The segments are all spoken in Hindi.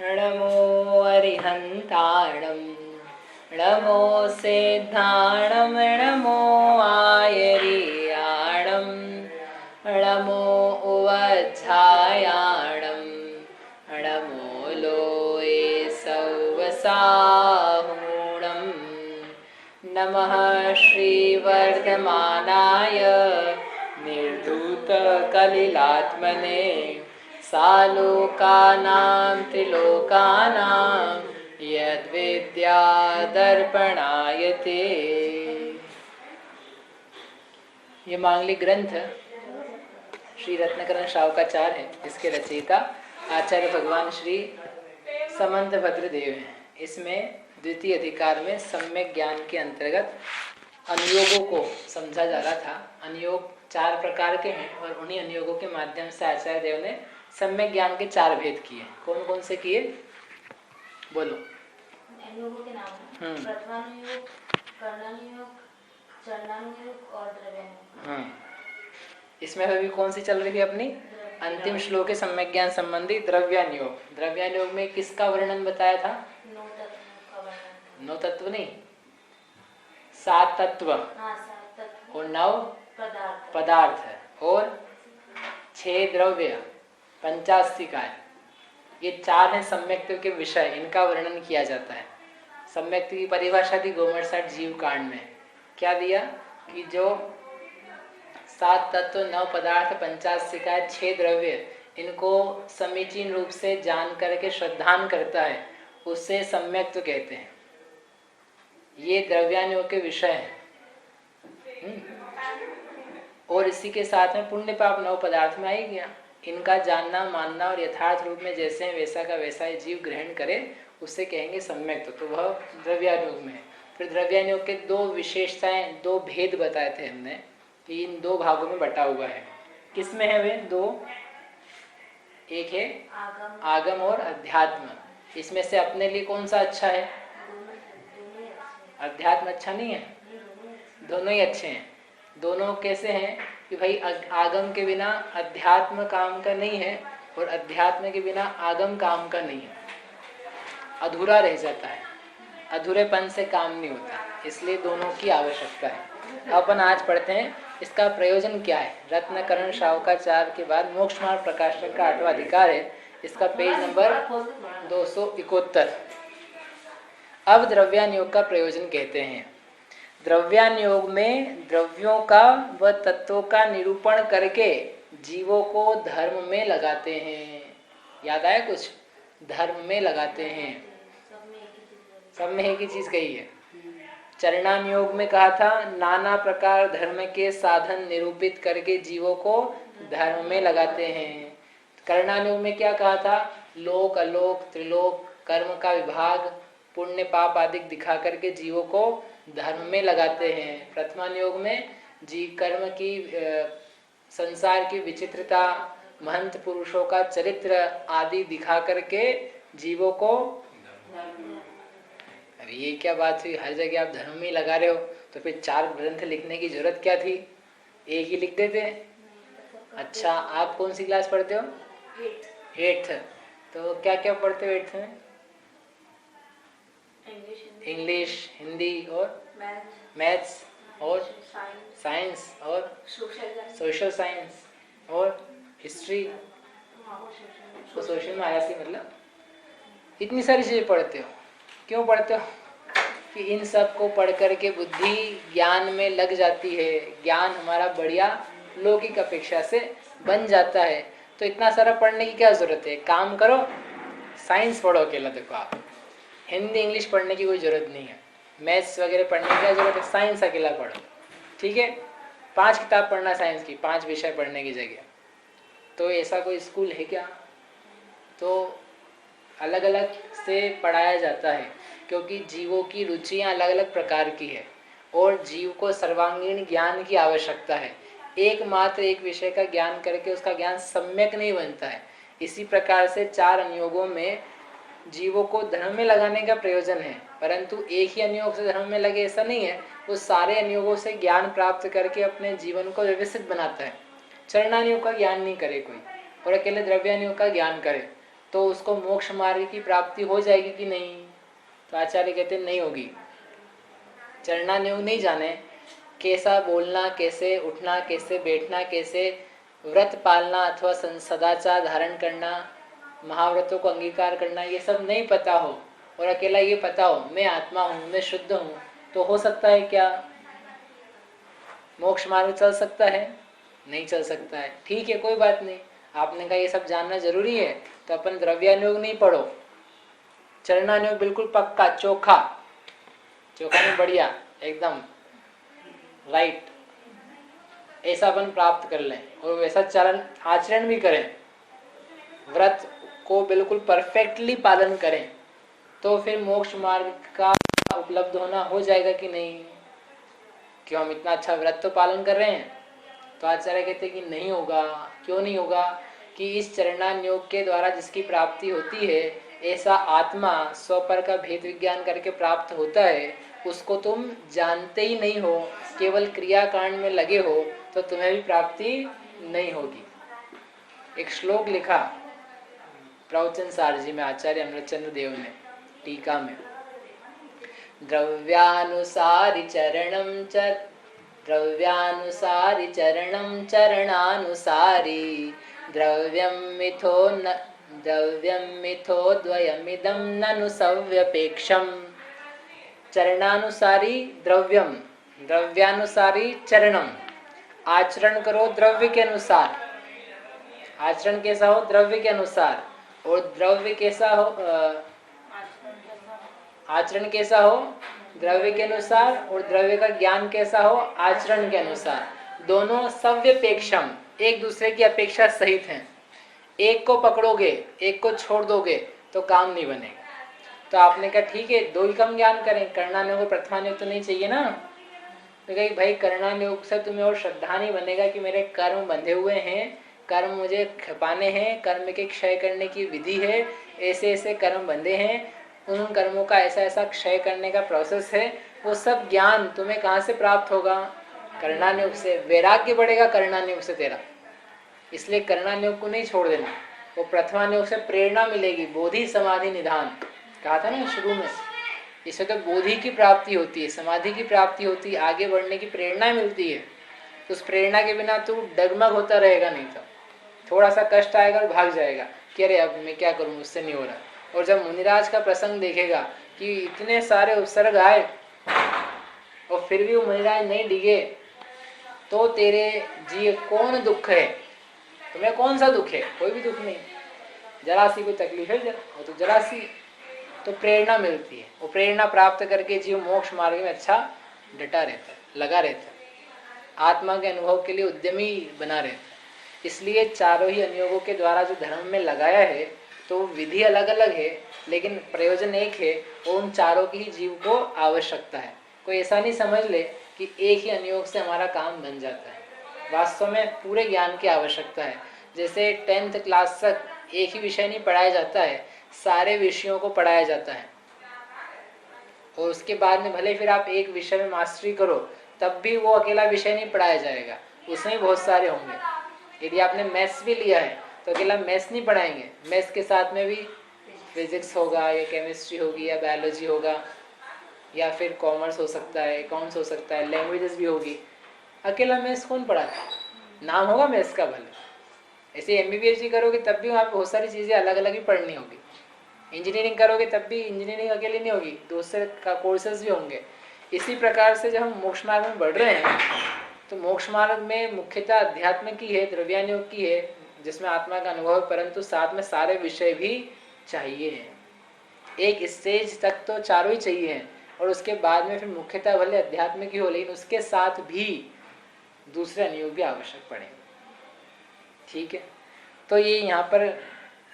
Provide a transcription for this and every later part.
नमो अरिहन्ताणं नमो सिद्धाणं नमो आयर्याणं नमो उवज्झायाणं नमो लोये सौवसाहूणं नमः श्रीवर्धमानाय निर्धूतकलिलात्मने सालोकानां त्रिलोकानां यद्विद्यादर्पणायते। ये मांगलिक ग्रंथ श्री रत्नकरण शावकाचार्य है, इसके रचयिता आचार्य भगवान श्री समंत भद्रदेव हैं। इसमें द्वितीय अधिकार में सम्यक ज्ञान के अंतर्गत अनुयोगों को समझा जा रहा था। अनुयोग 4 प्रकार के हैं और उन्हीं अनुयोगों के माध्यम से आचार्य देव ने सम्यक ज्ञान के 4 भेद किए। कौन कौन से किए, बोलो। अनुयोगों के नाम हैं प्रथमानुयोग, कर्णानुयोग, चरणानुयोग और द्रव्यानुयोग। इसमें अभी कौन सी चल रही है अपनी अंतिम श्लोक के सम्यक ज्ञान संबंधी द्रव्यानुयोग। द्रव्यानुयोग में किसका वर्णन बताया था? 9 तत्वों का वर्णन। 9 तत्व नहीं, 7 तत्व और 9 पदार्थ और 6 द्रव्य, 85 काय। ये 4 हैं सम्यक्त्व के विषय, इनका वर्णन किया जाता है। सम्यक्त्व की परिभाषा थी गोमरसाट जीव कांड में। क्या दिया कि जो 7 तत्व, 9 पदार्थ, 85 काय, 6 द्रव्य, इनको समीचीन रूप से जान करके श्रद्धान करता है, उसे सम्यक्त्व कहते हैं। ये द्रव्यानुयोग के विषय हैं। और इसी के साथ में पुण्य पाप 9 पदार्थ में आ ही गया। इनका जानना, मानना और यथार्थ रूप में जैसे हैं वैसा का वैसा ही जीव ग्रहण करे, उससे कहेंगे सम्यक्त्व। तो वह द्रव्यानुयोग में है। फिर द्रव्यानुयोग के 2 विशेषताएं, 2 भेद बताए थे हमने कि इन 2 भागों में बटा हुआ है। किसमें है वे 2? एक है आगम और अध्यात्म। इसमें से अपने लिए कौन सा अच्छा है? अध्यात्म अच्छा नहीं है? दोनों ही अच्छे हैं। दोनों कैसे हैं कि भाई आगम के बिना अध्यात्म काम का नहीं है और अध्यात्म के बिना आगम काम का नहीं है, अधूरा रह जाता है। अधूरेपन से काम नहीं होता, इसलिए दोनों की आवश्यकता है। अपन आज पढ़ते हैं इसका प्रयोजन क्या है। रत्नकरण शावकाचार्य के बाद मोक्ष मार्ग प्रकाशक का 8वां अधिकार है, इसका पेज नंबर 271। अब द्रव्यानुयोग का प्रयोजन कहते हैं। द्रव्यानुयोग में द्रव्यों का व तत्वों का निरूपण करके जीवों को धर्म में लगाते हैं। याद आया कुछ? धर्म में लगाते हैं। सब में एक ही चीज कही है। चरणानुयोग में कहा था नाना प्रकार धर्म के साधन निरूपित करके जीवों को धर्म में लगाते हैं। कर्णानुयोग में क्या कहा था? लोक, अलोक, त्रिलोक, कर्म का विभाग, पुण्य पाप आदि दिखा करके जीवों को धर्म में लगाते हैं। प्रथमानुयोग में जीव कर्म की, संसार की विचित्रता, महंत पुरुषों का चरित्र आदि दिखा करके जीवों को। अभी ये क्या बात हुई, हर जगह आप धर्म में लगा रहे हो, तो फिर 4 ग्रंथ लिखने की जरूरत क्या थी? एक ही लिख देते। अच्छा, आप कौन सी क्लास पढ़ते हो? 8th। तो क्या क्या पढ़ते हो 8th में? इंग्लिश, हिंदी और मैथ्स और साइंस और सोशल साइंस और हिस्ट्री। तो सोशल में आया सी, मतलब इतनी सारी चीजें पढ़ते हो। क्यों पढ़ते हो? कि इन सब को पढ़ करके बुद्धि ज्ञान में लग जाती है। ज्ञान हमारा बढ़िया लौकिक अपेक्षा से बन जाता है। तो इतना सारा पढ़ने की क्या जरूरत है? काम करो, साइंस पढ़ो अकेला। देखो, आप हिंदी इंग्लिश पढ़ने की कोई ज़रूरत नहीं है, मैथ्स वगैरह पढ़ने की क्या ज़रूरत है? साइंस अकेला पढ़ो, ठीक है। 5 किताब पढ़ना साइंस की, 5 विषय पढ़ने की जगह। तो ऐसा कोई स्कूल है क्या? तो अलग अलग से पढ़ाया जाता है, क्योंकि जीवों की रुचियाँ अलग अलग प्रकार की है और जीव को सर्वांगीण ज्ञान की आवश्यकता है। एकमात्र एक विषय का ज्ञान करके उसका ज्ञान सम्यक नहीं बनता है। इसी प्रकार से 4 अनुयोगों में जीवों को धर्म में लगाने का प्रयोजन है, परंतु एक ही अनुयोग से धर्म में लगे ऐसा नहीं है। वो सारे अनुयोगों से ज्ञान प्राप्त करके अपने जीवन को व्यवस्थित बनाता है। चरणानुयोग का ज्ञान नहीं करे कोई और अकेले द्रव्यानुयोग का ज्ञान करे, तो उसको मोक्ष मार्ग की प्राप्ति हो जाएगी कि नहीं? तो आचार्य कहते नहीं होगी। चरणानुयोग नहीं जाने, कैसा बोलना, कैसे उठना, कैसे बैठना, कैसे व्रत पालना अथवा सदाचार धारण करना, महाव्रतों को अंगीकार करना, ये सब नहीं पता हो और अकेला ये पता हो मैं आत्मा हूँ, मैं शुद्ध हूँ, तो हो सकता है क्या मोक्ष मार्ग चल सकता है? नहीं चल सकता है। ठीक है, कोई बात नहीं। आपने कहा ये सब जानना जरूरी है, तो अपन द्रव्यानुयोग नहीं पढ़ो, चरणानुयोग बिल्कुल पक्का चोखा, चोखा नहीं बढ़िया एकदम राइट, ऐसा अपन प्राप्त कर लें और वैसा चरण आचरण भी करें, व्रत को बिल्कुल परफेक्टली पालन करें, तो फिर मोक्ष मार्ग का उपलब्ध होना हो जाएगा कि नहीं? क्यों हम इतना अच्छा व्रत तो पालन कर रहे हैं? तो आचार्य कहते हैं कि नहीं होगा। क्यों नहीं होगा? कि इस चरणानुयोग के द्वारा जिसकी प्राप्ति होती है, ऐसा आत्मा स्वपर का भेद विज्ञान करके प्राप्त होता है, उसको तुम जानते ही नहीं हो, केवल क्रियाकांड में लगे हो, तो तुम्हें भी प्राप्ति नहीं होगी। एक श्लोक लिखा प्रवचन सारजी में आचार्य अमृतचंद्र देव ने टीका में, द्रव्यानुसारि चरणं चरणानुसारी द्रव्यं मिथो द्वयमिदं ननु सव्यपेक्षम्। चरणानुसारी द्रव्यम, द्रव्यानुसारी चरणम, आचरण करो द्रव्य के अनुसार। आचरण कैसा हो? द्रव्य के अनुसार। और द्रव्य कैसा हो? आचरण कैसा हो? द्रव्य के अनुसार। और द्रव्य का ज्ञान कैसा हो? आचरण के अनुसार। दोनों सव्यपेक्षम, एक दूसरे की अपेक्षा सहित हैं। एक को पकड़ोगे, एक को छोड़ दोगे तो काम नहीं बनेगा। तो आपने कहा ठीक है, दो ही कम ज्ञान करें, करणानुयोग और प्रथमानुयोग तो नहीं चाहिए ना? तो कही भाई करणानुयोग से तुम्हें और श्रद्धा नहीं बनेगा कि मेरे कर्म बंधे हुए हैं, कर्म मुझे खपाने हैं, कर्म के क्षय करने की विधि है, ऐसे ऐसे कर्म बंधे हैं, उन कर्मों का ऐसा ऐसा क्षय करने का प्रोसेस है, वो सब ज्ञान तुम्हें कहाँ से प्राप्त होगा? करणानुयोग से। वैराग्य बढ़ेगा करणानुयोग से तेरा, इसलिए करणानुयोग को नहीं छोड़ देना। वो प्रथमानुयोग से प्रेरणा मिलेगी, बोधि समाधि निधान कहा था ना शुरू में, इससे तो बोधि की प्राप्ति होती है, समाधि की प्राप्ति होती है, आगे बढ़ने की प्रेरणा मिलती है। तो उस प्रेरणा के बिना तू डगमग होता रहेगा, नहीं तो थोड़ा सा कष्ट आएगा और भाग जाएगा कि अरे अब मैं क्या करूं, मुझसे नहीं हो रहा। और जब मुनिराज का प्रसंग देखेगा कि इतने सारे उपसर्ग आए और फिर भी वो मुनिराज नहीं डिगे, तो तेरे जी कौन दुख है, तुम्हें कौन सा दुख है? कोई भी दुख नहीं, जरा सी कोई तकलीफ है वो तो जरा सी, तो प्रेरणा मिलती है। वो प्रेरणा प्राप्त करके जीव मोक्ष मार्ग में अच्छा डटा रहता है, लगा रहता है, आत्मा के अनुभव के लिए उद्यमी बना रहता है। इसलिए चारों ही अनुयोगों के द्वारा जो धर्म में लगाया है, तो विधि अलग अलग है लेकिन प्रयोजन एक है, और उन चारों की ही जीव को आवश्यकता है। कोई ऐसा नहीं समझ ले कि एक ही अनुयोग से हमारा काम बन जाता है। वास्तव में पूरे ज्ञान की आवश्यकता है। जैसे 10th क्लास तक एक ही विषय नहीं पढ़ाया जाता है, सारे विषयों को पढ़ाया जाता है, और उसके बाद में भले फिर आप एक विषय में मास्टरी करो, तब भी वो अकेला विषय नहीं पढ़ाया जाएगा, उसमें बहुत सारे होंगे। यदि आपने मैथ्स भी लिया है तो अकेला मैथ्स नहीं पढ़ाएंगे, मैथ्स के साथ में भी फिजिक्स होगा या केमिस्ट्री होगी या बायोलॉजी होगा या फिर कॉमर्स हो सकता है, अकाउंट्स हो सकता है, लैंग्वेजेस भी होगी। अकेला मैथ्स कौन पढ़ाता है? नाम होगा मैथ्स का भले, ऐसे MBBS करोगे तब भी वहाँ पे बहुत सारी चीज़ें अलग अलग ही पढ़नी होगी। इंजीनियरिंग करोगे तब भी इंजीनियरिंग अकेले नहीं होगी, दूसरे का कोर्सेज भी होंगे। इसी प्रकार से जब हम मोक्ष मार्ग में बढ़ रहे हैं, तो मोक्ष मार्ग में मुख्यतः अध्यात्म की है, द्रव्यानुयोग की है, जिसमें आत्मा का अनुभव है, परंतु साथ में सारे विषय भी चाहिए। एक स्टेज तक तो चारों ही चाहिए, और उसके बाद में फिर मुख्यतः भले अध्यात्म की हो, लेकिन उसके साथ भी दूसरे अनुयोग भी आवश्यक पड़ेंगे। ठीक है, तो ये यहाँ पर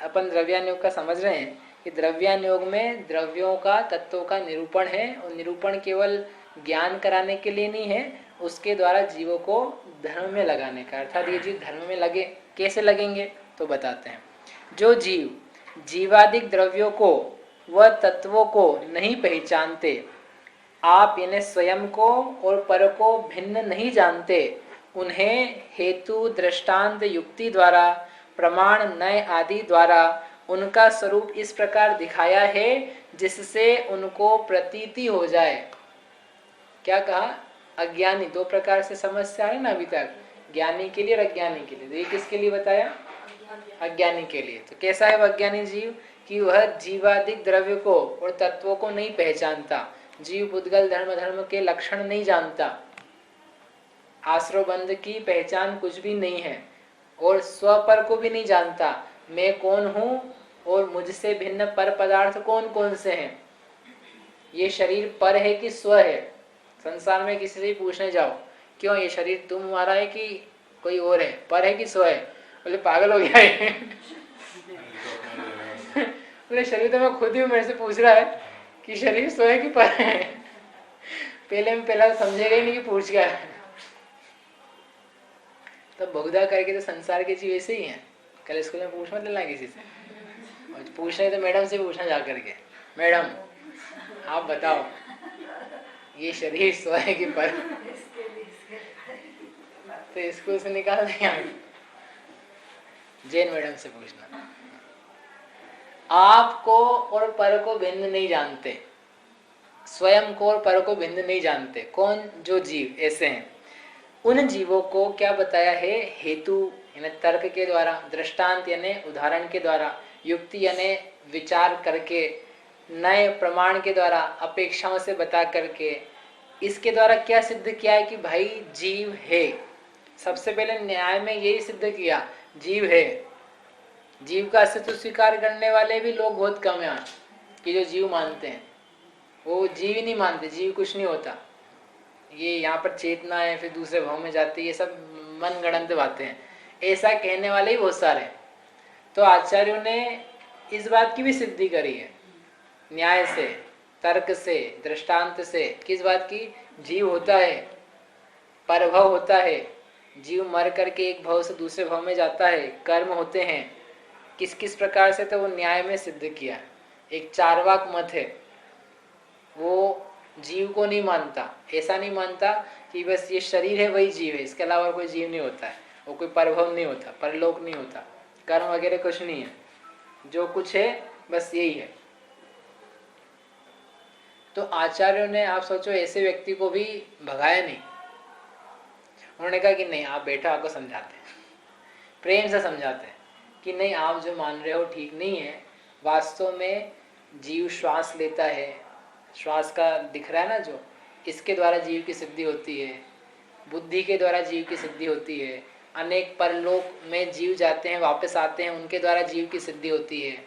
अपन द्रव्यानुयोग का समझ रहे हैं कि द्रव्यानुयोग में द्रव्यों का, तत्वों का निरूपण है, और निरूपण केवल ज्ञान कराने के लिए नहीं है, उसके द्वारा जीवों को धर्म में लगाने का। अर्थात ये जीव धर्म में लगे, कैसे लगेंगे तो बताते हैं। जो जीव जीवादिक द्रव्यों को व तत्वों को नहीं पहचानते, आप इन्हें स्वयं को और पर को भिन्न नहीं जानते, उन्हें हेतु दृष्टांत युक्ति द्वारा, प्रमाण नय आदि द्वारा उनका स्वरूप इस प्रकार दिखाया है जिससे उनको प्रतीति हो जाए। क्या कहा? अज्ञानी, दो प्रकार से समस्या है ना अभी तक, ज्ञानी के लिए और अज्ञानी के लिए। तो ये किसके लिए बताया? अज्ञानी के लिए। तो कैसा है वह अज्ञानी जीव? कि वह जीवादिक द्रव्य को और तत्वों को नहीं पहचानता, जीव पुद्गल धर्म धर्म के लक्षण नहीं जानता, आश्रय बंध की पहचान कुछ भी नहीं है, और स्व पर को भी नहीं जानता, मैं कौन हूँ और मुझसे भिन्न पर पदार्थ कौन कौन से हैं। ये शरीर पर है कि स्व है? संसार में किसी से पूछने जाओ, क्यों ये शरीर तुम्हारा है कि कोई और है, पर है कि स्व है? बोले पागल हो गया है। बोले शरीर तो मैं खुद ही मेरे से पूछ रहा है कि शरीर स्व है कि पर है। पहला समझेगा ही नहीं कि पूछ गया है। तब बहुधा करके तो संसार के जीव ऐसे ही हैं। कल स्कूल में पूछ मत लेना किसी से, और पूछना तो मैडम से पूछना जा करके, मैडम आप बताओ ये शरीर स्व है कि पर? तो स्कूल से निकाल देंगे। जैन मैडम से पूछना। आपको और पर को भिन्न नहीं जानते, स्वयं को और पर को भिन्न नहीं जानते। कौन? जो जीव ऐसे हैं। उन जीवों को क्या बताया है? हेतु यानी तर्क के द्वारा, दृष्टांत यानी उदाहरण के द्वारा, युक्ति यानी विचार करके, नए प्रमाण के द्वारा, अपेक्षाओं से बता करके, इसके द्वारा क्या सिद्ध किया है कि भाई जीव है। सबसे पहले न्याय में यही सिद्ध किया, जीव है। जीव का अस्तित्व स्वीकार करने वाले भी लोग बहुत कम हैं आज, कि जो जीव मानते हैं। वो जीव ही नहीं मानते, जीव कुछ नहीं होता, ये यहाँ पर चेतना है फिर दूसरे भाव में जाती है, ये सब मन गणंत बातें हैं, ऐसा कहने वाले ही बहुत सारे। तो आचार्यों ने इस बात की भी सिद्धि करी है न्याय से, तर्क से, दृष्टांत से। किस बात की? जीव होता है, परभव होता है, जीव मर करके एक भाव से दूसरे भाव में जाता है, कर्म होते हैं, किस किस प्रकार से, तो वो न्याय में सिद्ध किया। एक चार्वाक मत है, वो जीव को नहीं मानता, ऐसा नहीं मानता कि बस ये शरीर है वही जीव है, इसके अलावा कोई जीव नहीं होता है, वो कोई परभव नहीं होता, परलोक नहीं होता, कर्म वगैरह कुछ नहीं है, जो कुछ है बस यही है। तो आचार्यों ने, आप सोचो, ऐसे व्यक्ति को भी भगाया नहीं। उन्होंने कहा कि नहीं आप बैठो, आपको समझाते हैं, प्रेम से समझाते हैं कि नहीं आप जो मान रहे हो ठीक नहीं है। वास्तव में जीव श्वास लेता है, श्वास का दिख रहा है ना जो, इसके द्वारा जीव की सिद्धि होती है, बुद्धि के द्वारा जीव की सिद्धि होती है, अनेक परलोक में जीव जाते हैं वापस आते हैं, उनके द्वारा जीव की सिद्धि होती है,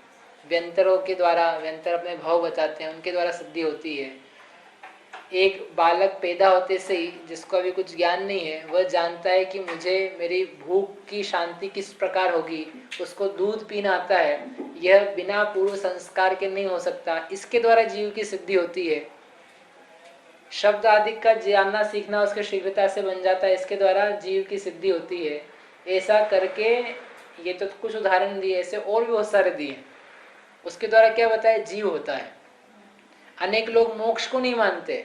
व्यंतरों के द्वारा, व्यंतर अपने भाव बताते हैं, उनके द्वारा सिद्धि होती है। एक बालक पैदा होते से ही, जिसको अभी कुछ ज्ञान नहीं है, वह जानता है कि मुझे मेरी भूख की शांति किस प्रकार होगी, उसको दूध पीना आता है, यह बिना पूर्व संस्कार के नहीं हो सकता, इसके द्वारा जीव की सिद्धि होती है। शब्द आदि का जानना सीखना उसके शीघ्रता से बन जाता है, इसके द्वारा जीव की सिद्धि होती है। ऐसा करके ये तो कुछ उदाहरण दिए, ऐसे और भी बहुत सारे दिए। उसके द्वारा क्या बताया? जीव होता है। अनेक लोग मोक्ष को नहीं मानते,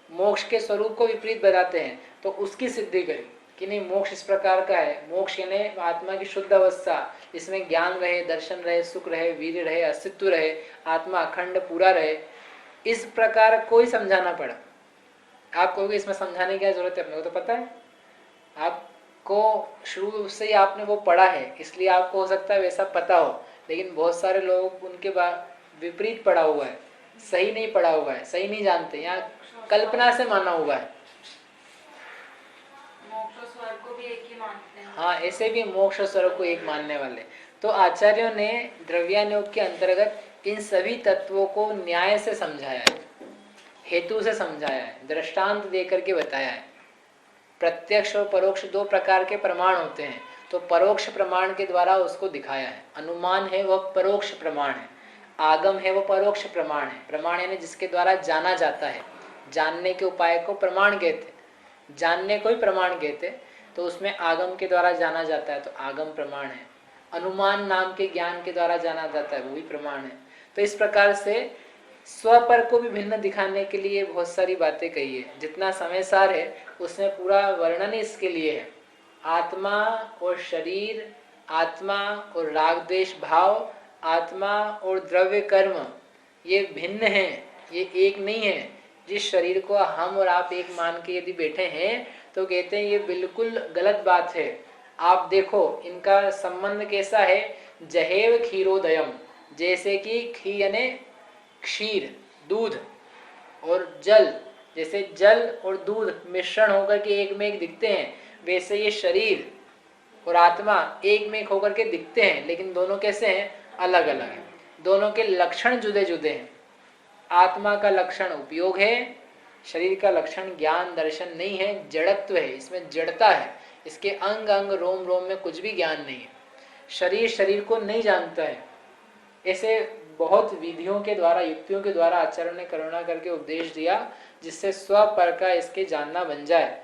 मोक्ष के स्वरूप को विपरीत बताते हैं, तो उसकी सिद्धि करी कि नहीं मोक्ष इस प्रकार का है। मोक्ष यानी आत्मा की शुद्ध अवस्था, इसमें ज्ञान रहे, दर्शन रहे, सुख रहे, वीर्य रहे, अस्तित्व रहे, आत्मा अखंड पूरा रहे। इस प्रकार कोई समझाना पड़ा। आप कहोगे इसमें समझाने की क्या जरूरत है, अपने को तो पता है, आपको शुरू से ही आपने वो पढ़ा है, इसलिए आपको हो सकता है वैसा पता हो, लेकिन बहुत सारे लोग उनके विपरीत पढ़ा हुआ है, सही नहीं पढ़ा हुआ है, सही नहीं जानते, यहाँ कल्पना से माना हुआ है। मोक्ष स्वर्ग को भी एक ही मानते हैं। हाँ, ऐसे भी मोक्ष स्वर्ग को एक मानने वाले। तो आचार्यों ने द्रव्यानुयोग के अंतर्गत इन सभी तत्वों को न्याय से समझाया है, हेतु से समझाया है, दृष्टांत देकर के बताया है। प्रत्यक्ष और परोक्ष दो प्रकार के प्रमाण होते हैं, तो परोक्ष प्रमाण के द्वारा उसको दिखाया है। अनुमान है वह परोक्ष प्रमाण है, आगम है वो परोक्ष प्रमाण है। प्रमाण यानी जिसके द्वारा जाना जाता है, जानने के उपाय को प्रमाण कहते, जानने को ही प्रमाण कहते, तो उसमें आगम के द्वारा जाना जाता है तो आगम प्रमाण है। अनुमान नाम के ज्ञान के द्वारा जाना जाता है, वो भी प्रमाण है। तो इस प्रकार से स्वपर को भी भिन्न दिखाने के लिए बहुत सारी बातें कही है। जितना समय सार है उसमें पूरा वर्णन इसके लिए है। आत्मा और शरीर, आत्मा और राग द्वेष भाव, आत्मा और द्रव्य कर्म ये भिन्न हैं, ये एक नहीं है। जिस शरीर को हम और आप एक मान के यदि बैठे हैं तो कहते हैं ये बिल्कुल गलत बात है। आप देखो इनका संबंध कैसा है, जहेव क्षीरोदयम, जैसे कि खी यानी क्षीर दूध और जल, जैसे जल और दूध मिश्रण होकर के एक में एक दिखते हैं, वैसे ये शरीर और आत्मा एक में एक होकर के दिखते हैं, लेकिन दोनों कैसे हैं, अलग अलग हैं। दोनों के लक्षण जुदे जुदे हैं। आत्मा का लक्षण उपयोग है, शरीर का लक्षण ज्ञान दर्शन नहीं है, जड़त्व है, इसमें जड़ता है, इसके अंग अंग रोम रोम में कुछ भी ज्ञान नहीं है। शरीर शरीर को नहीं जानता है। ऐसे बहुत विधियों के द्वारा युक्तियों के द्वारा आचार्य ने करुणा करके उपदेश दिया जिससे स्व पर का इसके जानना बन जाए।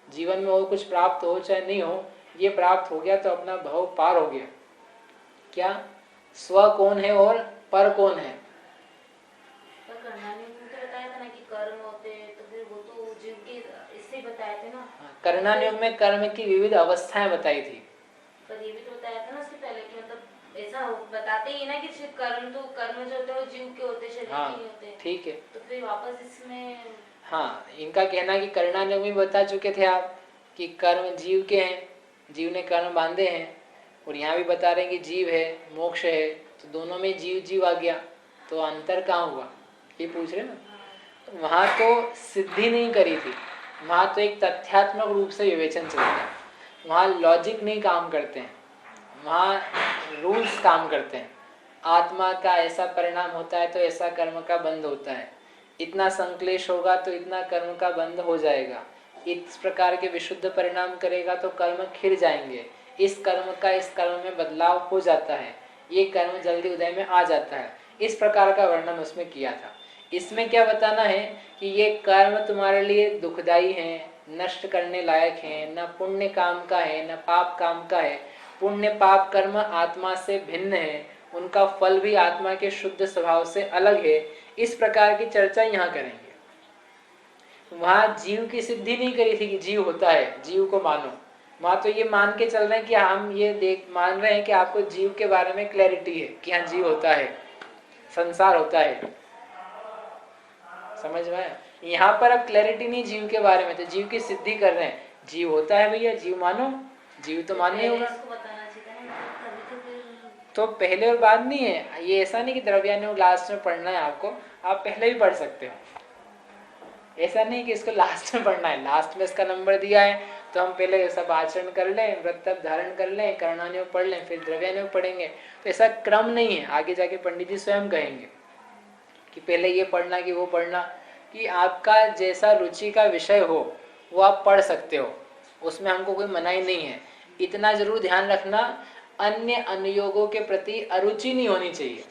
जीवन में वो कुछ प्राप्त हो चाहे नहीं हो, ये प्राप्त हो गया तो अपना भाव पार हो गया। क्या स्व कौन है और पर कौन है? कर्णानुयोग में कर्म की विविध अवस्थाएं बताई थी। पर ये भी तो बताया था ना उसके पहले कि मतलब ऐसा बताते ही ना कि सिर्फ कर्म जो होते हैं वो जीव के होते, शरीर के नहीं होते। ठीक है, तो फिर वापस इसमें हाँ, इनका कहना कि कर्णानुयोग में बता चुके थे आप कि कर्म जीव के हैं, जीव ने कर्म बांधे हैं, और यहाँ भी बता रहे हैं कि जीव है, मोक्ष है, तो दोनों में जीव जीव आ गया, तो अंतर कहाँ हुआ, ये पूछ रहे ना। तो वहाँ तो सिद्धि नहीं करी थी, वहाँ तो एक तथ्यात्मक रूप से विवेचन चलता है, वहाँ लॉजिक नहीं काम करते हैं, वहाँ रूल्स काम करते हैं। आत्मा का ऐसा परिणाम होता है तो ऐसा कर्म का बंध होता है, इतना संक्लेश होगा तो इतना कर्म का बंध हो जाएगा, इस प्रकार के विशुद्ध परिणाम करेगा तो कर्म खिर जाएंगे, इस कर्म का इस कर्म में बदलाव हो जाता है, ये कर्म जल्दी उदय में आ जाता है। इस प्रकार का वर्णन उसमें किया था। इसमें क्या बताना है कि ये कर्म तुम्हारे लिए दुखदाई है, नष्ट करने लायक है, न पुण्य काम का है न पाप काम का है। पुण्य पाप कर्म आत्मा से भिन्न है, उनका फल भी आत्मा के शुद्ध स्वभाव से अलग है। इस प्रकार की चर्चा यहाँ करेंगे। वहां जीव की सिद्धि नहीं करी थी कि जीव होता है, जीव को मानो। वहां तो ये मान के चल रहे हैं कि हम ये मान रहे हैं कि आपको जीव के बारे में क्लैरिटी है कि हाँ जीव होता है, संसार होता है, समझ में आया। यहाँ पर अब क्लैरिटी नहीं जीव के बारे में, तो जीव की सिद्धि कर रहे हैं, जीव होता है भैया, जीव मानो, जीव तो मानने होगा। तो पहले और बाद नहीं है, ये ऐसा नहीं कि द्रव्यानुयोग लास्ट में पढ़ना है आपको, आप पहले भी पढ़ सकते हो। ऐसा नहीं कि इसको लास्ट में पढ़ना है, लास्ट में इसका नंबर दिया है तो हम पहले सब आचरण कर लें, व्रत तप धारण कर लें, कर्णानुयोग पढ़ लें, फिर द्रव्यानुयोग पढ़ेंगे, तो ऐसा क्रम नहीं है। आगे जाके पंडित जी स्वयं कहेंगे कि पहले ये पढ़ना कि वो पढ़ना, कि आपका जैसा रुचि का विषय हो वो आप पढ़ सकते हो, उसमें हमको कोई मनाही नहीं है। इतना जरूर ध्यान रखना, अन्य अनुयोगों के प्रति अरुचि नहीं होनी चाहिए।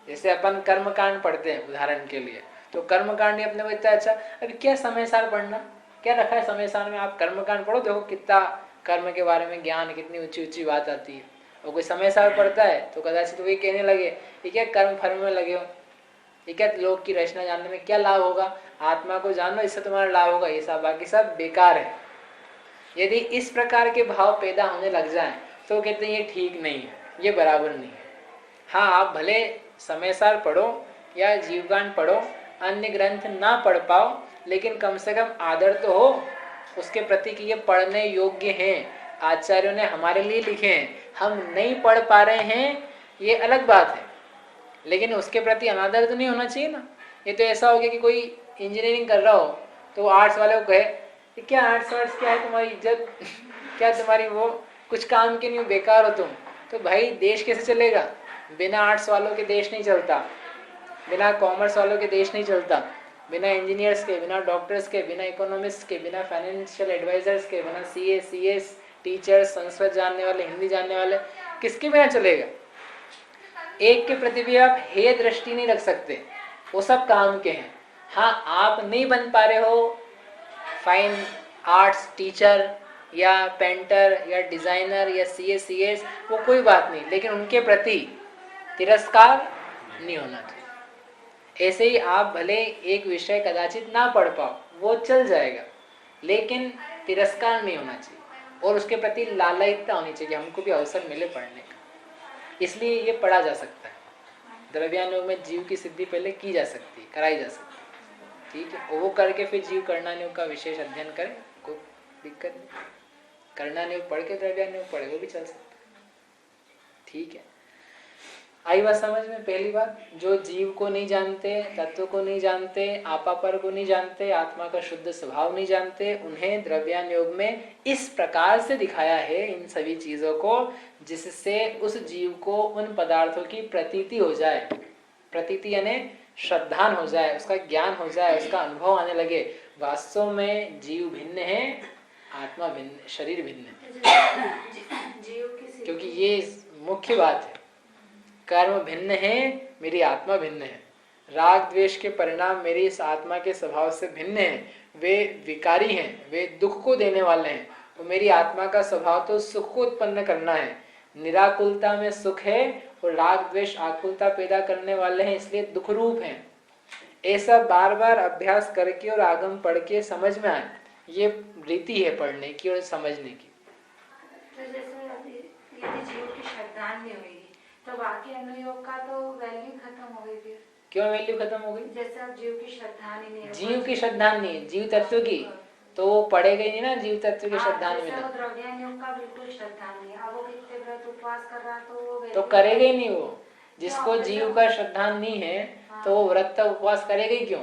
जैसे अपन कर्मकांड पढ़ते हैं उदाहरण के लिए, तो कर्मकांड अपने को इतना अच्छा, अभी क्या समय सार पढ़ना, क्या रखा है समय सार में, आप कर्मकांड पढ़ो, देखो कितना कर्म के बारे में ज्ञान, कितनी ऊंची ऊंची बात आती है। और कोई समय सार पढ़ता है तो कदाचित वही कहने लगे ये क्या कर्म फर्म में लगे हो, ये क्या लोक की रचना जानने में क्या लाभ होगा, आत्मा को जानो इससे तुम्हारा लाभ होगा, ये सब बाकी सब बेकार है। यदि इस प्रकार के भाव पैदा होने लग जाए तो कहते हैं ये ठीक नहीं है, ये बराबर नहीं है। हाँ, आप भले समय सार पढ़ो या जीवकांड पढ़ो, अन्य ग्रंथ ना पढ़ पाओ, लेकिन कम से कम आदर तो हो उसके प्रति कि ये पढ़ने योग्य हैं, आचार्यों ने हमारे लिए लिखे हैं, हम नहीं पढ़ पा रहे हैं ये अलग बात है, लेकिन उसके प्रति अनादर तो नहीं होना चाहिए ना। ये तो ऐसा हो गया कि कोई इंजीनियरिंग कर रहा हो तो आर्ट्स वाले को कहे क्या आर्ट्स वार्ट्स क्या है, तुम्हारी इज्जत क्या, तुम्हारी वो कुछ काम के नहीं, बेकार हो तुम। तो भाई देश कैसे चलेगा, बिना आर्ट्स वालों के देश नहीं चलता, बिना कॉमर्स वालों के देश नहीं चलता, बिना इंजीनियर्स के, बिना डॉक्टर्स के, बिना इकोनॉमिस्ट के, बिना फाइनेंशियल एडवाइजर्स के, बिना सीए सीएस टीचर्स, संस्कृत जानने वाले, हिंदी जानने वाले, किसके बिना चलेगा। एक के प्रति भी आप हे दृष्टि नहीं रख सकते, वो सब काम के हैं। हाँ, आप नहीं बन पा रहे हो फाइन आर्ट्स टीचर या पेंटर या डिजाइनर या सीए सीएस, वो कोई बात नहीं, लेकिन उनके प्रति तिरस्कार नहीं होना चाहिए। ऐसे ही आप भले एक विषय कदाचित ना पढ़ पाओ, वो चल जाएगा, लेकिन तिरस्कार नहीं होना चाहिए और उसके प्रति लालयता होनी चाहिए, हमको भी अवसर मिले पढ़ने का, इसलिए ये पढ़ा जा सकता है। द्रव्यानुयोग में जीव की सिद्धि पहले की जा सकती है, कराई जा सकती है, ठीक है। वो करके फिर जीव कर्णानुयोग का विशेष अध्ययन करे, कोई दिक्कत नहीं। कर्णानुयोग पढ़ के द्रव्यानुयोग पढ़े, वो भी चल सकता है, ठीक है। आई बात समझ में? पहली बात, जो जीव को नहीं जानते, तत्व को नहीं जानते, आपापर को नहीं जानते, आत्मा का शुद्ध स्वभाव नहीं जानते, उन्हें द्रव्यानुयोग में इस प्रकार से दिखाया है इन सभी चीजों को, जिससे उस जीव को उन पदार्थों की प्रतीति हो जाए। प्रतीति यानी श्रद्धान हो जाए, उसका ज्ञान हो जाए, उसका अनुभव आने लगे। वास्तव में जीव भिन्न है, आत्मा भिन्न, शरीर भिन्न है, क्योंकि ये मुख्य बात है। कर्म भिन्न है, मेरी आत्मा भिन्न है। राग द्वेष के परिणाम मेरी इस आत्मा के स्वभाव से भिन्न है, वे विकारी हैं, वे दुख को देने वाले हैं। तो मेरी आत्मा का स्वभाव तो सुख को उत्पन्न करना है। निराकुलता में सुख है और राग द्वेष आकुलता पैदा करने वाले हैं, इसलिए दुख रूप हैं। ऐसा बार बार अभ्यास करके और आगम पढ़ के समझ में आए, ये रीति है पढ़ने की और समझने की। तो जैसे अभी यदि जीव की श्रद्धा नहीं होगी तो बाकी अनुयोग का तो वैल्यू खत्म हो गई फिर। क्यों वैल्यू खत्म हो गई? जैसे अब जीव की श्रद्धा नहीं है, जीव की श्रद्धा नहीं, जीव तत्व की तो वो पढ़ेगा ही नहीं ना, जीव तत्व की श्रद्धा नहीं है। द्रव्यानुयोग का बिल्कुल श्रद्धा नहीं है, अब वो कितने व्रत उपवास कर रहा तो करेगा ही नहीं वो। जिसको जीव का श्रद्धा नहीं है तो वो व्रत उपवास करेगा ही क्यों?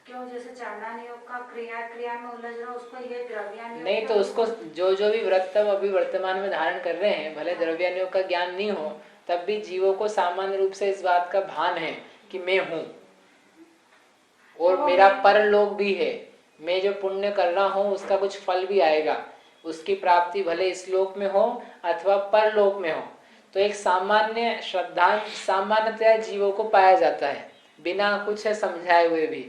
जैसे चांडानुयोग का क्रिया में उलझ रहा, उसको ये द्रव्यानुयोग नहीं, तो उसको जो भी व्रत अभी वर्तमान में धारण कर रहे हैं, भले द्रव्यानुयोग का ज्ञान नहीं हो, तब भी जीवों को सामान्य रूप से इस बात का भान है कि मैं हूं और मेरा परलोक भी है। मैं जो पुण्य कर रहा हूं उसका कुछ फल भी आएगा, उसकी प्राप्ति भले इस लोक में हो अथवा परलोक में हो। तो एक सामान्य श्रद्धा सामान्यतया जीवों को पाया जाता है, बिना कुछ समझाए हुए भी।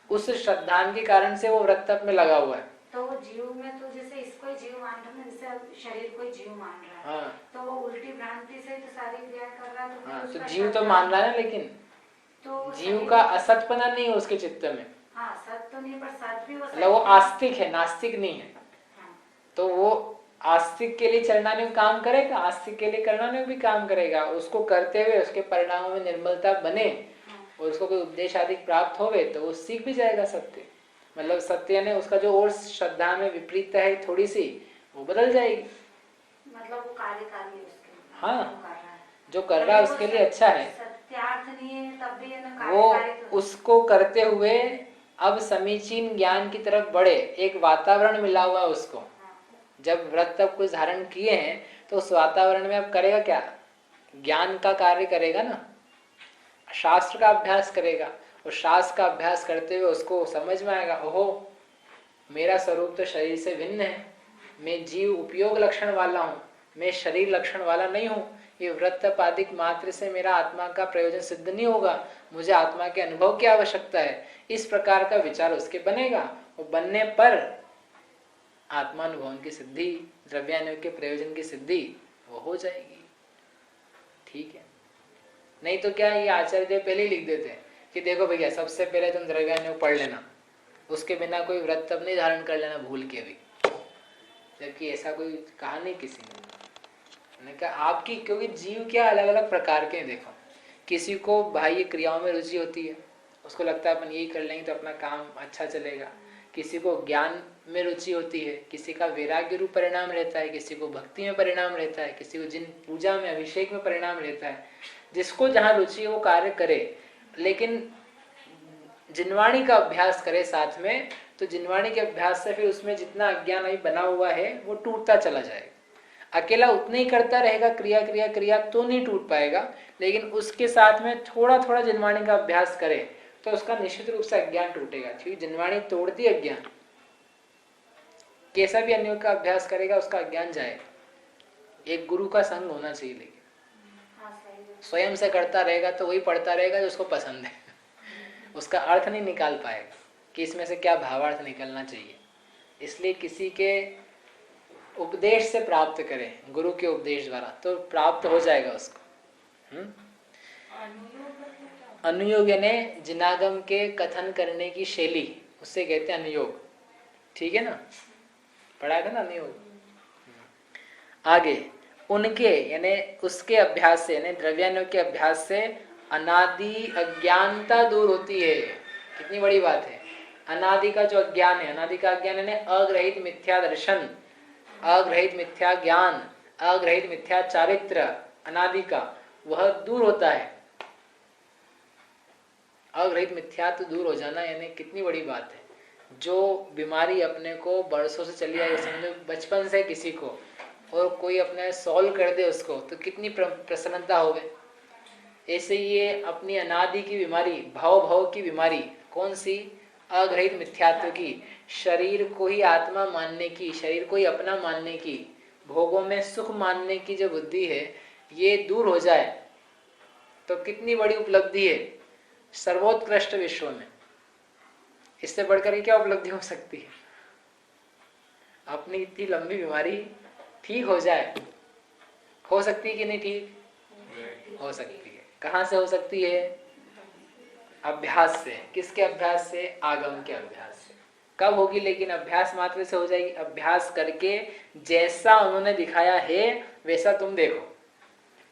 उस श्रद्धा के कारण से वो व्रत में लगा हुआ है। तो वो जीव में तो जैसे इसको ही जीव मान रहा है, जैसे शरीर को ही जीव मान रहा है, तो वो उल्टी भ्रांति से तो सारी क्रिया कर रहा है। तो जीव तो मान रहा है, लेकिन तो जीव का असतपना नहीं है उसके चित्त में। सत तो नहीं, पर सत भी वो आस्तिक है, नास्तिक नहीं है। तो वो आस्तिक के लिए चरणानुयोग काम करेगा, आस्तिक के लिए करणानुयोग भी काम करेगा। उसको करते हुए उसके परिणामों में निर्मलता बने और उसको कोई उपदेश आदि प्राप्त होवे तो वो सीख भी जाएगा सत्य। मतलब सत्य ने उसका जो और श्रद्धा में विपरीत है थोड़ी सी, वो बदल जाएगी। मतलब वो कार्यकारी है उसके। हाँ, जो कर रहा है उसके लिए अच्छा है। सत्यार्थ नहीं है तब भी है वो उसको करते हुए अब समीचीन ज्ञान की तरफ बढ़े, एक वातावरण मिला हुआ है उसको। जब व्रत तब कुछ धारण किए हैं तो उस वातावरण में अब करेगा क्या? ज्ञान का कार्य करेगा ना, शास्त्र का अभ्यास करेगा। और शास्त्र का अभ्यास करते हुए उसको समझ में आएगा, ओहो मेरा स्वरूप तो शरीर से भिन्न है, मैं जीव उपयोग लक्षण वाला हूँ, मैं शरीर लक्षण वाला नहीं हूँ। ये व्रत पादिक मात्र से मेरा आत्मा का प्रयोजन सिद्ध नहीं होगा, मुझे आत्मा के अनुभव की आवश्यकता है। इस प्रकार का विचार उसके बनेगा और बनने पर आत्मानुभव की सिद्धि, द्रव्यानुयोग के प्रयोजन की सिद्धि वो हो जाएगी। ठीक है, नहीं तो क्या ये आचार्य देव पहले ही लिख देते हैं कि देखो भैया सबसे पहले तुम द्रव्यानुयोग पढ़ लेना, उसके बिना कोई व्रत तब नहीं धारण कर लेना भूल के भी। जबकि ऐसा कोई कहा नहीं किसी ने। मैंने कहा आपकी, क्योंकि जीव क्या अलग अलग प्रकार के हैं। देखो, किसी को बाह्य क्रियाओं में रुचि होती है, उसको लगता है अपन यही कर लेंगे तो अपना काम अच्छा चलेगा। किसी को ज्ञान में रुचि होती है, किसी का वैराग्य रूप परिणाम रहता है, किसी को भक्ति में परिणाम रहता है, किसी को जिन पूजा में अभिषेक में परिणाम रहता है। जिसको जहाँ रुचि है वो कार्य करे, लेकिन जिनवाणी का अभ्यास करे साथ में, तो जिनवाणी के अभ्यास से फिर उसमें जितना अज्ञान अभी बना हुआ है वो टूटता चला जाएगा। अकेला उतना ही करता रहेगा क्रिया क्रिया क्रिया तो नहीं टूट पाएगा, लेकिन उसके साथ में थोड़ा थोड़ा जिनवाणी का अभ्यास करे तो उसका निश्चित रूप से अज्ञान टूटेगा। क्योंकि जिनवाणी तोड़ती अज्ञान, कैसा भी अन्य का अभ्यास करेगा उसका अज्ञान जाएगा। एक गुरु का संग होना चाहिए, लेकिन स्वयं से करता रहेगा तो वही पढ़ता रहेगा जो उसको पसंद है, उसका अर्थ नहीं निकाल पाएगा कि इसमें से क्या भावार्थ निकलना चाहिए। इसलिए किसी के उपदेश से प्राप्त करें, गुरु के उपदेश द्वारा, तो प्राप्त हो जाएगा उसको। अनुयोग यानी जिनागम के कथन करने की शैली, उससे कहते हैं अनुयोग। ठीक है ना, पढ़ा था ना अनुयोग। आगे उनके यानी उसके अभ्यास से, यानी द्रव्यानुयोग के अभ्यास से अनादि अज्ञानता दूर होती है। कितनी बड़ी बात है। अनादि का जो अज्ञान है, अनादि का अज्ञान है अग्रहित मिथ्या दर्शन, अग्रहित मिथ्या ज्ञान, अग्रहित मिथ्या चारित्र, अनादि का वह दूर होता है। अग्रहित मिथ्या तो दूर हो जाना यानी कितनी बड़ी बात है। जो बीमारी अपने को बरसों से चली आई, समझो बचपन से किसी को, और कोई अपने सॉल्व कर दे उसको तो कितनी प्रसन्नता होगी। ऐसे ये अपनी अनादि की बीमारी, भाव की बीमारी, कौन सी? अग्रहित मिथ्यात्व की, शरीर को ही आत्मा मानने की, शरीर को ही अपना मानने की, भोगों में सुख मानने की जो बुद्धि है, ये दूर हो जाए तो कितनी बड़ी उपलब्धि है सर्वोत्कृष्ट विश्व में। इससे बढ़कर क्या उपलब्धि हो सकती है? अपनी इतनी लंबी बीमारी ठीक हो जाए। हो सकती है कि नहीं? ठीक हो सकती है। कहाँ से हो सकती है? अभ्यास से। किसके अभ्यास से? आगम के अभ्यास से। कब होगी? लेकिन अभ्यास मात्र से हो जाएगी। अभ्यास करके जैसा उन्होंने दिखाया है वैसा तुम देखो।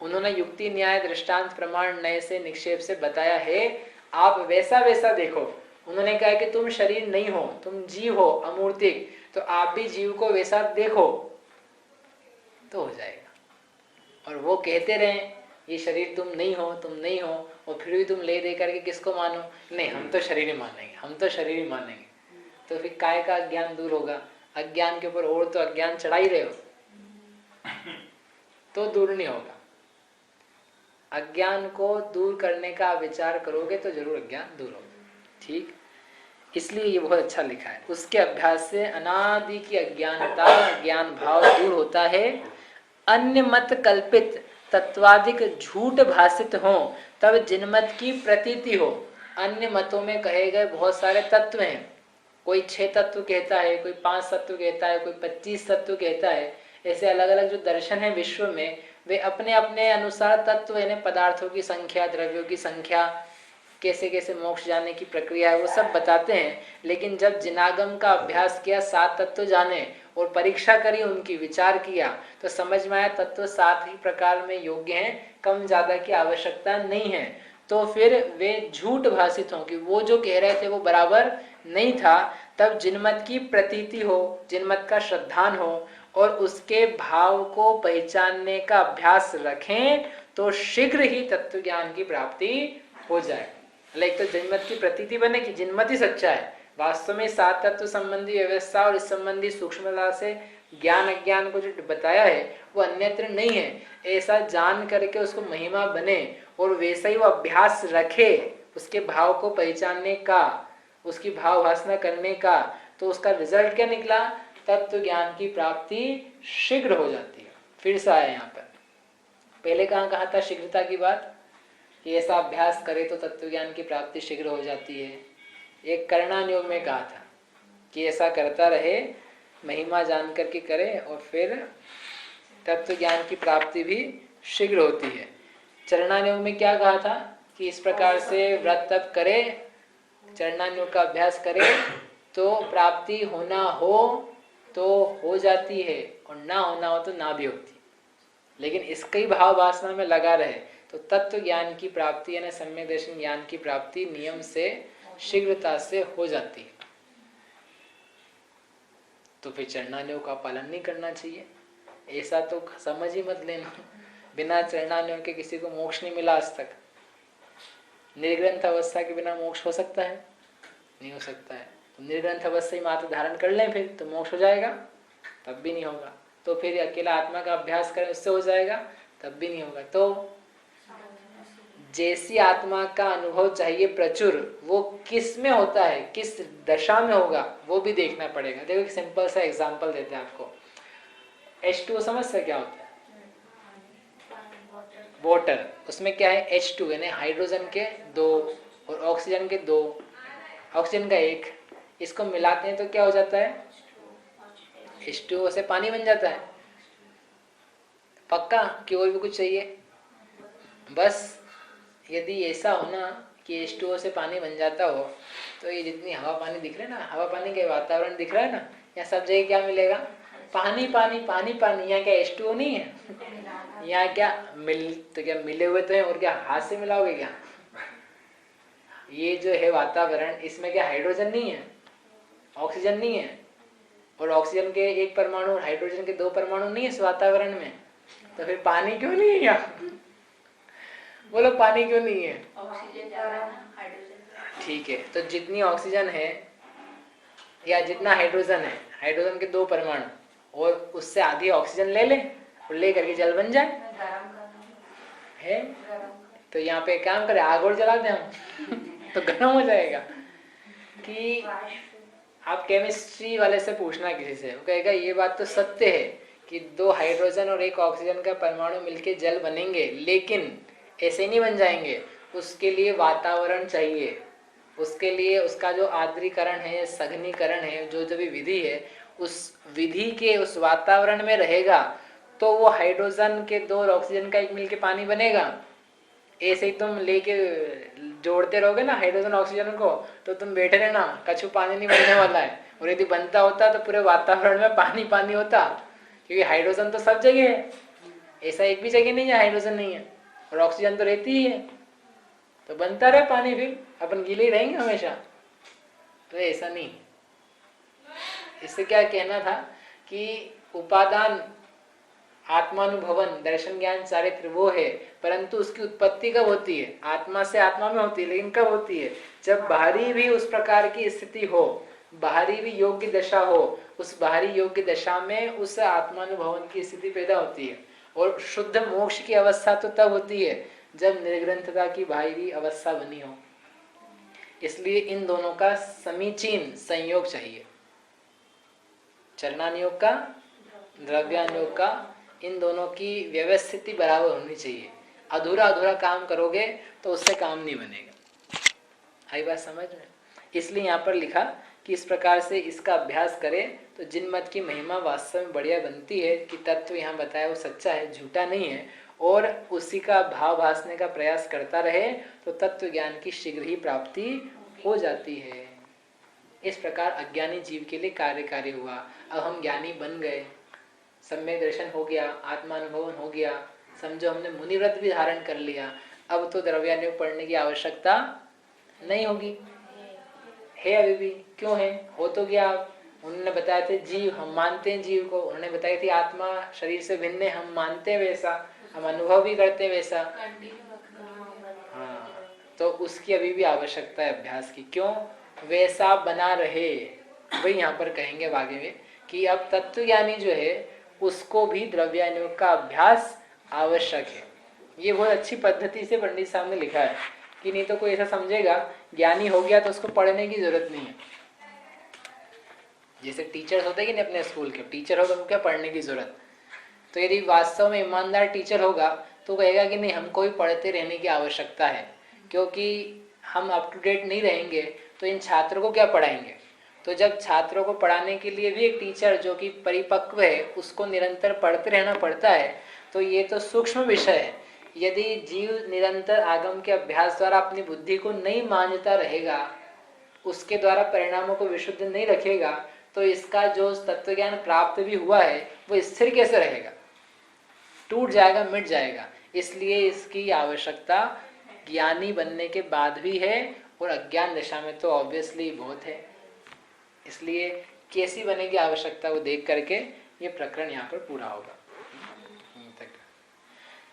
उन्होंने युक्ति न्याय दृष्टांत प्रमाण नए से निक्षेप से बताया है, आप वैसा वैसा देखो। उन्होंने कहा कि तुम शरीर नहीं हो, तुम जीव हो अमूर्तिक, तो आप भी जीव को वैसा देखो तो हो जाएगा। और वो कहते रहे ये शरीर तुम नहीं हो, तुम नहीं हो, और फिर भी तुम ले दे करके किसको मानो? नहीं, हम तो शरीर ही मानेंगे, हम तो शरीर ही मानेंगे। तो फिर काय का अज्ञान दूर होगा? अज्ञान के ऊपर और तो अज्ञान चढ़ा ही रहे हो, तो दूर नहीं होगा। अज्ञान को दूर करने का विचार करोगे तो जरूर अज्ञान दूर होगा। ठीक, इसलिए ये बहुत अच्छा लिखा है। उसके अभ्यास से अनादि की अज्ञानता, ज्ञान भाव दूर होता है। अन्य मत कल्पित तत्वादिक झूठ भाषित हो तब जिनमत की प्रतीति हो। अन्य मतों में कहे गए बहुत सारे तत्व हैं। कोई 6 तत्व कहता है, कोई 5 तत्व कहता है, कोई 25 तत्व कहता है। ऐसे अलग अलग जो दर्शन है विश्व में, वे अपने अपने अनुसार तत्व यानी पदार्थों की संख्या, द्रव्यों की संख्या, कैसे कैसे मोक्ष जाने की प्रक्रिया है, वो सब बताते हैं। लेकिन जब जिनागम का अभ्यास किया, 7 तत्व जाने और परीक्षा करी, उनकी विचार किया, तो समझ में आया तत्व 7 ही प्रकार में योग्य हैं, कम ज्यादा की आवश्यकता नहीं है। तो फिर वे झूठ भाषित हों कि वो जो कह रहे थे वो बराबर नहीं था। तब जिनमत की प्रतीति हो, जिनमत का श्रद्धान हो और उसके भाव को पहचानने का अभ्यास रखें तो शीघ्र ही तत्व ज्ञान की प्राप्ति हो जाए। एक तो जिनमत की प्रतीति बने कि जिनमत ही सच्चा है। वास्तव में 7 तत्व संबंधी व्यवस्था और इस संबंधी सूक्ष्मता से ज्ञान अज्ञान को जो बताया है वो अन्यत्र नहीं है, ऐसा जान करके उसको महिमा बने और वैसा ही वो अभ्यास रखे उसके भाव को पहचानने का, उसकी भाव भासना करने का, तो उसका रिजल्ट क्या निकला? तत्व ज्ञान की प्राप्ति शीघ्र हो जाती है। फिर से आया यहाँ पर, पहले कहाँ कहा था शीघ्रता की बात कि ऐसा अभ्यास करे तो तत्व ज्ञान की प्राप्ति शीघ्र हो जाती है। एक करणान योग में कहा था कि ऐसा करता रहे, महिमा जान करके करे और फिर तत्व ज्ञान की प्राप्ति भी शीघ्र होती है। चरणान योग में क्या कहा था कि इस प्रकार से व्रत तप करे, चरणान योग का अभ्यास करे तो प्राप्ति होना हो तो हो जाती है और ना होना हो तो ना भी होती। लेकिन इसके ही भाव वासना में लगा रहे तो तत्व ज्ञान की प्राप्ति यानी सम्यक दर्शन ज्ञान की प्राप्ति नियम से शीघ्रता से हो जाती है। तो फिर चरणान्यों का पालन नहीं करना चाहिए, ऐसा तो समझ ही मत लेना। बिना चरणान्यों के किसी को मोक्ष नहीं मिला आज तक। निर्ग्रंथ अवस्था के बिना मोक्ष हो सकता है? नहीं हो सकता है। तो निर्ग्रंथ अवस्था ही मात्र धारण कर लें फिर तो मोक्ष हो जाएगा? तब भी नहीं होगा। तो फिर अकेला आत्मा का अभ्यास करें उससे हो जाएगा? तब भी नहीं होगा। तो जैसी आत्मा का अनुभव चाहिए प्रचुर, वो किस में होता है, किस दशा में होगा, वो भी देखना पड़ेगा। देखो एक सिंपल सा एग्जांपल देते हैं आपको। H2O समझ से क्या होता है? वाटर। उसमें क्या है? H2 यानी हाइड्रोजन के 2 और ऑक्सीजन के 2, ऑक्सीजन का 1। इसको मिलाते हैं तो क्या हो जाता है? H2O से पानी बन जाता है। पक्का कि और भी कुछ चाहिए? बस यदि ऐसा होना कि H2O से पानी बन जाता हो तो ये जितनी हवा पानी दिख रहा है ना, हवा पानी के वातावरण दिख रहा है ना, यहाँ सब जगह क्या मिलेगा? पानी पानी पानी पानी। यहाँ क्या H2O नहीं है? यहाँ क्या मिल तो क्या मिले हुए तो हैं, और क्या हाथ से मिलाओगे क्या? ये जो है वातावरण, इसमें क्या हाइड्रोजन नहीं है, ऑक्सीजन नहीं है, और ऑक्सीजन के एक परमाणु और हाइड्रोजन के 2 परमाणु नहीं है इस वातावरण में, तो फिर पानी क्यों नहीं है यहाँ? बोलो पानी क्यों नहीं है? ऑक्सीजन ज्यादा है ना, हाइड्रोजन। ठीक है, तो जितनी ऑक्सीजन है या जितना हाइड्रोजन है, हाइड्रोजन के 2 परमाणु, और उससे आधी ऑक्सीजन ले ले और ले करके जल बन जाए है। तो यहाँ पे काम करे, आग और जला दे हम तो गर्म हो जाएगा। कि आप केमिस्ट्री वाले से पूछना किसी से, वो कहेगा ये बात तो सत्य है कि 2 हाइड्रोजन और 1 ऑक्सीजन का परमाणु मिलके जल बनेंगे, लेकिन ऐसे नहीं बन जाएंगे, उसके लिए वातावरण चाहिए, उसके लिए उसका जो आर्द्रीकरण है, सघनीकरण है, जो जो भी विधि है, उस विधि के उस वातावरण में रहेगा तो वो हाइड्रोजन के 2 और ऑक्सीजन का 1 मिलके पानी बनेगा। ऐसे ही तुम लेके जोड़ते रहोगे ना हाइड्रोजन ऑक्सीजन को, तो तुम बैठे रहना, कछु पानी नहीं बनने वाला है। और यदि बनता होता तो पूरे वातावरण में पानी पानी होता, क्योंकि हाइड्रोजन तो सब जगह है, ऐसा एक भी जगह नहीं है हाइड्रोजन नहीं है, और ऑक्सीजन तो रहती ही है, तो बनता रहे पानी, फिर अपन गीले ही रहेंगे हमेशा। तो ऐसा नहीं। इससे क्या कहना था कि उपादान, आत्मानुभवन, दर्शन, ज्ञान, चारित्र वो है, परंतु उसकी उत्पत्ति कब होती है? आत्मा से आत्मा में होती है, लेकिन कब होती है? जब बाहरी भी उस प्रकार की स्थिति हो, बाहरी भी योग्य दशा हो, उस बाहरी योग्य दशा में उस आत्मानुभवन की स्थिति पैदा होती है। और शुद्ध मोक्ष की अवस्था तो तब होती है जब निर्ग्रंथता की बाहरी अवस्था बनी हो। इसलिए इन दोनों का समीचीन संयोग चाहिए, चरणानुयोग का, द्रव्यानुयोग का, इन दोनों की व्यवस्थिति बराबर होनी चाहिए। अधूरा अधूरा काम करोगे तो उससे काम नहीं बनेगा। आई बात समझ में? इसलिए यहाँ पर लिखा कि इस प्रकार से इसका अभ्यास करें तो जिन मत की महिमा वास्तव में बढ़िया बनती है कि तत्व यहाँ बताया वो सच्चा है, झूठा नहीं है, और उसी का भाव भासने का प्रयास करता रहे तो तत्व ज्ञान की शीघ्र ही प्राप्ति हो जाती है। इस प्रकार अज्ञानी जीव के लिए कार्यकारी हुआ। अब हम ज्ञानी बन गए, सम्यक दर्शन हो गया, आत्मानुभवन हो गया, समझो हमने मुनिव्रत भी धारण कर लिया, अब तो द्रव्यानुयोग पढ़ने की आवश्यकता नहीं होगी। है अभी भी? क्यों है? हो तो गया। उन्होंने बताया थे जीव, हम मानते हैं जीव को, उन्होंने बताई थी आत्मा शरीर से भिन्न है, हम मानते हैं वैसा, हम अनुभव भी करते हैं वैसा। हाँ, तो उसकी अभी भी आवश्यकता है अभ्यास की। क्यों? वैसा बना रहे, वही यहाँ पर कहेंगे आगे में कि अब तत्वज्ञानी जो है उसको भी द्रव्यानुयोग का अभ्यास आवश्यक है। ये बहुत अच्छी पद्धति से पंडित साहब ने लिखा है कि नहीं तो कोई ऐसा समझेगा ज्ञानी हो गया तो उसको पढ़ने की जरूरत नहीं है। जैसे टीचर्स होते हैं कि नहीं अपने स्कूल के, टीचर होगा उनको क्या पढ़ने की जरूरत? तो यदि वास्तव में ईमानदार टीचर होगा तो कहेगा कि नहीं हमको भी पढ़ते रहने की आवश्यकता है, क्योंकि हम अप टू डेट नहीं रहेंगे तो इन छात्रों को क्या पढ़ाएंगे। तो जब छात्रों को पढ़ाने के लिए भी एक टीचर जो कि परिपक्व है उसको निरंतर पढ़ते रहना पड़ता है, तो ये तो सूक्ष्म विषय है। यदि जीव निरंतर आगम के अभ्यास द्वारा अपनी बुद्धि को नहीं मांझता रहेगा, उसके द्वारा परिणामों को विशुद्ध नहीं रखेगा, तो इसका जो तत्वज्ञान प्राप्त भी हुआ है वो स्थिर कैसे रहेगा? टूट जाएगा, मिट जाएगा। इसलिए इसकी आवश्यकता ज्ञानी बनने के बाद भी है, और अज्ञान दशा में तो ऑब्वियसली बहुत है। इसलिए कैसी बनेगी आवश्यकता वो देख करके ये प्रकरण यहाँ पर पूरा होगा।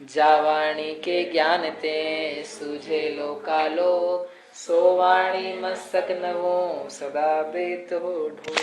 जावाणी के ज्ञान ते सूझे लोकालोक, सोवाणी मस्तक नवो सदा बेत हो ढो।